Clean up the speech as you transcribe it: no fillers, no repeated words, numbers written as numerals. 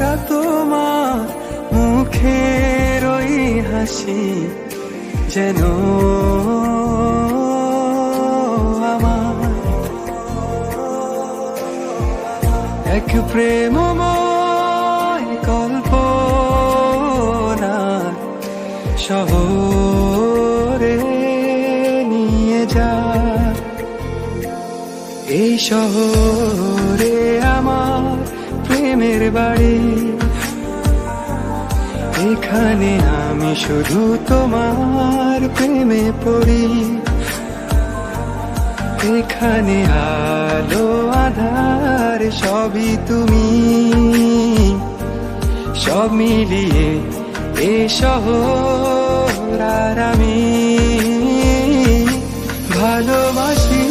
ভরা তোমার মুখের ওই হাসি যেন আমার এক প্রেমময় কল্পনা শহরে নিয়ে যা। এই শহরে আমার প্রেমের বাড়ি, এখানে আমি শুধু তোমার প্রেমে পড়ি। এখানে আলো আধার সবই তুমি, সব মিলিয়ে এ শহর আর আমি ভালোবাসি।